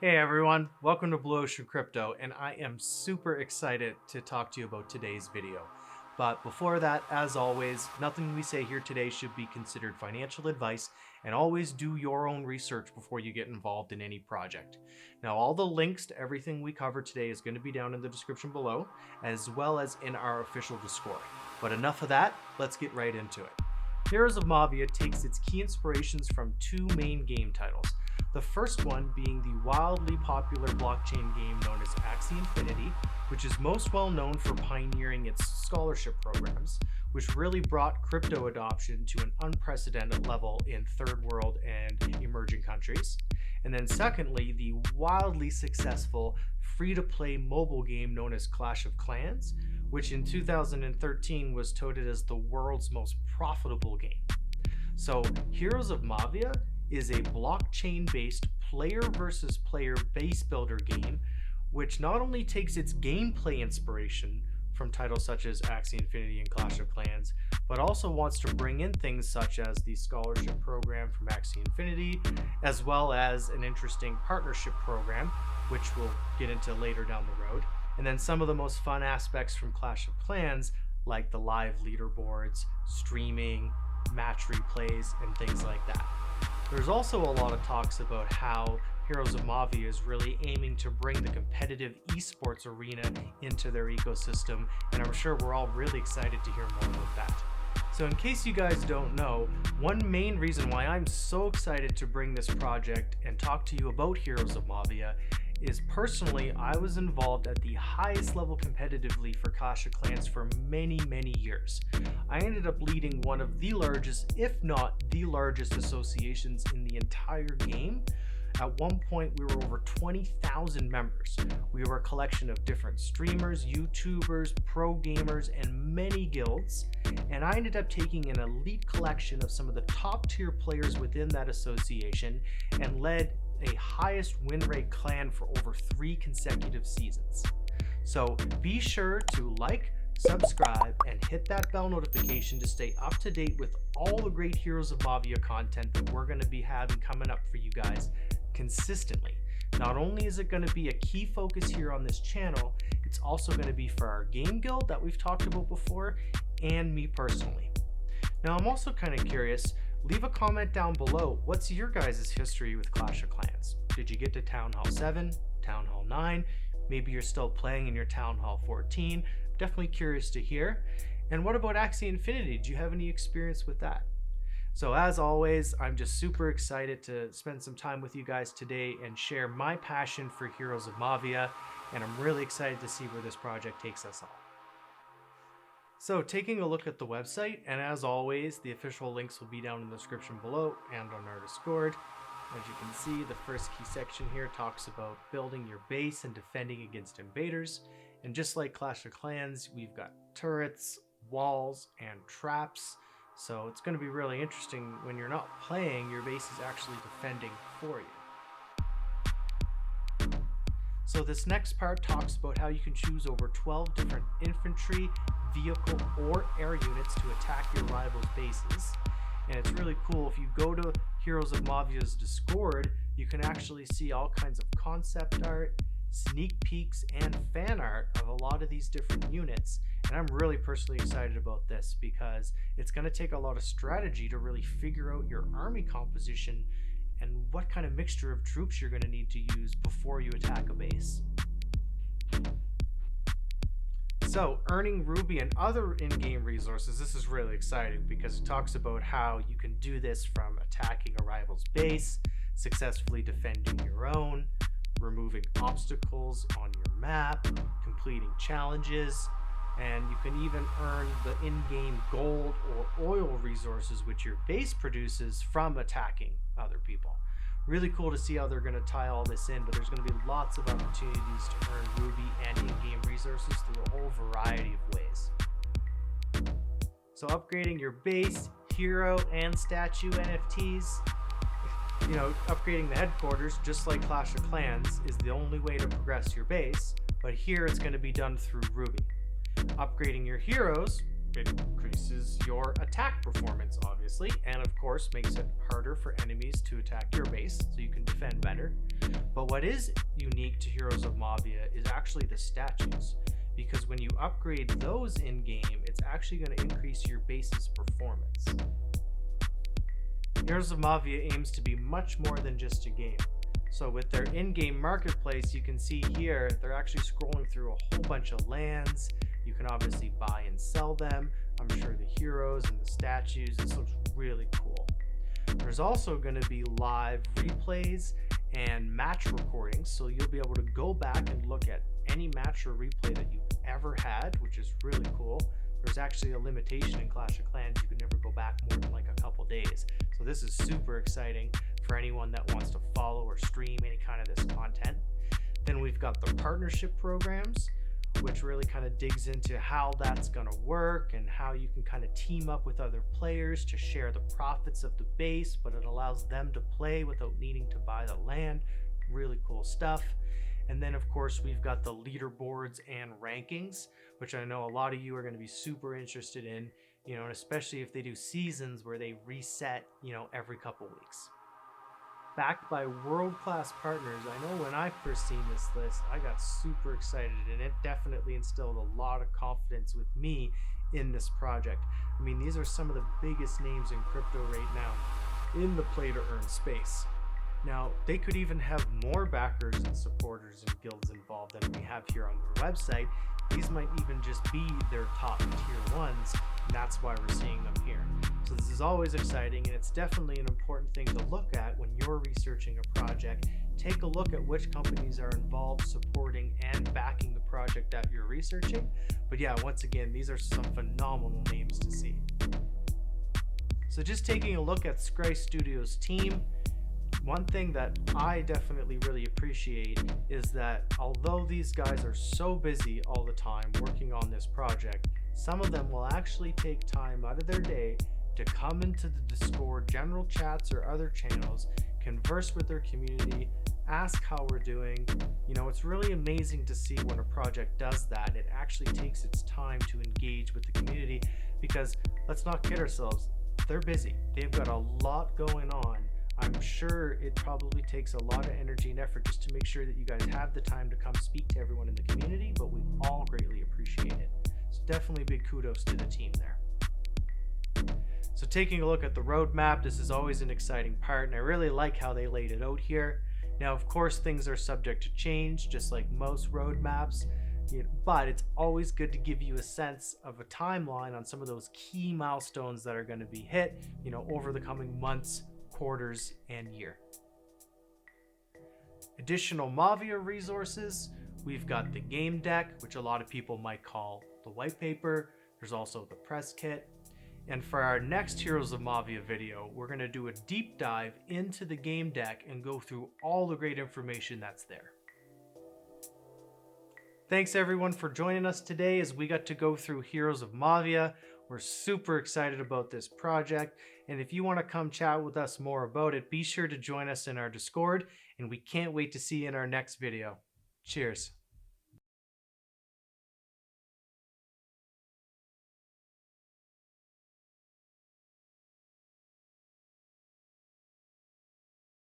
Hey everyone, welcome to Blu Ocean Crypto, and I am super excited to talk to you about today's video. But before that, as always, nothing we say here today should be considered financial advice, and always do your own research before you get involved in any project. Now, all the links to everything we cover today is going to be down in the description below, as well as in our official Discord. But enough of that, let's get right into it. Heroes of Mavia takes its key inspirations from two main game titles. The first one being the wildly popular blockchain game known as Axie Infinity, which is most well known for pioneering its scholarship programs, which really brought crypto adoption to an unprecedented level in third world and emerging countries. And then secondly, the wildly successful free-to-play mobile game known as Clash of Clans, which in 2013 was touted as the world's most profitable game. So Heroes of Mavia is a blockchain-based player versus player base builder game, which not only takes its gameplay inspiration from titles such as Axie Infinity and Clash of Clans, but also wants to bring in things such as the scholarship program from Axie Infinity, as well as an interesting partnership program, which we'll get into later down the road, and then some of the most fun aspects from Clash of Clans, like the live leaderboards, streaming, match replays, and things like that. There's also a lot of talks about how Heroes of Mavia is really aiming to bring the competitive esports arena into their ecosystem, and I'm sure we're all really excited to hear more about that. So in case you guys don't know, one main reason why I'm so excited to bring this project and talk to you about Heroes of Mavia is personally I was involved at the highest level competitively for Clash of Clans for many years. I ended up leading one of the largest, if not the largest, associations in the entire game. At one point we were over 20,000 members. We were a collection of different streamers, YouTubers, pro gamers, and many guilds, and I ended up taking an elite collection of some of the top tier players within that association and led a highest win rate clan for over 3 consecutive seasons. So be sure to like, subscribe, and hit that bell notification to stay up to date with all the great Heroes of Mavia content that we're going to be having coming up for you guys consistently. Not only is it going to be a key focus here on this channel, it's also going to be for our game guild that we've talked about before, and me personally. Now I'm also kind of curious, leave a comment down below. What's your guys' history with Clash of Clans? Did you get to Town Hall 7, Town Hall 9? Maybe you're still playing in your Town Hall 14. Definitely curious to hear. And what about Axie Infinity? Do you have any experience with that? So as always, I'm just super excited to spend some time with you guys today and share my passion for Heroes of Mavia, and I'm really excited to see where this project takes us all. So taking a look at the website, and as always, the official links will be down in the description below and on our Discord. As you can see, the first key section here talks about building your base and defending against invaders. And just like Clash of Clans, we've got turrets, walls, and traps. So it's going to be really interesting when you're not playing, your base is actually defending for you. So this next part talks about how you can choose over 12 different infantry, vehicle, or air units to attack your rivals' bases. And it's really cool. If you go to Heroes of Mavia's Discord, you can actually see all kinds of concept art, sneak peeks, and fan art of a lot of these different units. And I'm really personally excited about this because it's going to take a lot of strategy to really figure out your army composition and what kind of mixture of troops you're going to need to use before you attack a base. So earning Ruby and other in-game resources, this is really exciting because it talks about how you can do this from attacking a rival's base, successfully defending your own, removing obstacles on your map, completing challenges, and you can even earn the in-game gold or oil resources which your base produces from attacking other people. Really cool to see how they're going to tie all this in, but there's going to be lots of opportunities to earn Ruby and in-game resources through a whole variety of ways. So upgrading your base, hero, and statue NFTs, upgrading the headquarters, just like Clash of Clans, is the only way to progress your base, but here it's going to be done through Ruby. Upgrading your heroes, it increases your attack performance, obviously, and of course makes it harder for enemies to attack your base, so you can defend better. But what is unique to Heroes of Mavia is actually the statues, because when you upgrade those in-game, it's actually going to increase your base's performance. Heroes of Mavia aims to be much more than just a game. So with their in-game marketplace, you can see here, they're actually scrolling through a whole bunch of lands. You can obviously buy and sell them. I'm sure the heroes and the statues, this looks really cool. There's also going to be live replays and match recordings, so you'll be able to go back and look at any match or replay that you've ever had, which is really cool. There's actually a limitation in Clash of Clans. You can never go back more than like a couple days. So this is super exciting for anyone that wants to follow or stream any kind of this content. Then we've got the partnership programs, which really kind of digs into how that's going to work and how you can kind of team up with other players to share the profits of the base, but it allows them to play without needing to buy the land. Really cool stuff. And then of course we've got the leaderboards and rankings, which I know a lot of you are going to be super interested in, and especially if they do seasons where they reset, every couple weeks. Backed by world-class partners, I know when I first seen this list, I got super excited, and it definitely instilled a lot of confidence with me in this project. I mean, these are some of the biggest names in crypto right now in the play-to-earn space. Now, they could even have more backers and supporters and guilds involved than we have here on their website. These might even just be their top tier ones, and that's why we're seeing them here. So this is always exciting, and it's definitely an important thing to look at when you're researching a project. Take a look at which companies are involved, supporting, and backing the project that you're researching. But yeah, once again, these are some phenomenal names to see. So just taking a look at Skrice Studios' team, one thing that I definitely really appreciate is that although these guys are so busy all the time working on this project, some of them will actually take time out of their day to come into the Discord general chats or other channels, converse with their community, ask how we're doing. It's really amazing to see when a project does that. It actually takes its time to engage with the community, because let's not kid ourselves, they're busy. They've got a lot going on. I'm sure it probably takes a lot of energy and effort just to make sure that you guys have the time to come speak to everyone in the community, but we all greatly appreciate it. So definitely big kudos to the team there. So taking a look at the roadmap, this is always an exciting part, and I really like how they laid it out here. Now, of course, things are subject to change, just like most roadmaps, but it's always good to give you a sense of a timeline on some of those key milestones that are going to be hit, over the coming months, quarters, and year. Additional Mavia resources, we've got the game deck, which a lot of people might call the white paper. There's also the press kit. And for our next Heroes of Mavia video, we're going to do a deep dive into the game deck and go through all the great information that's there. Thanks everyone for joining us today as we got to go through Heroes of Mavia. We're super excited about this project, and if you want to come chat with us more about it, be sure to join us in our Discord, and we can't wait to see you in our next video. Cheers.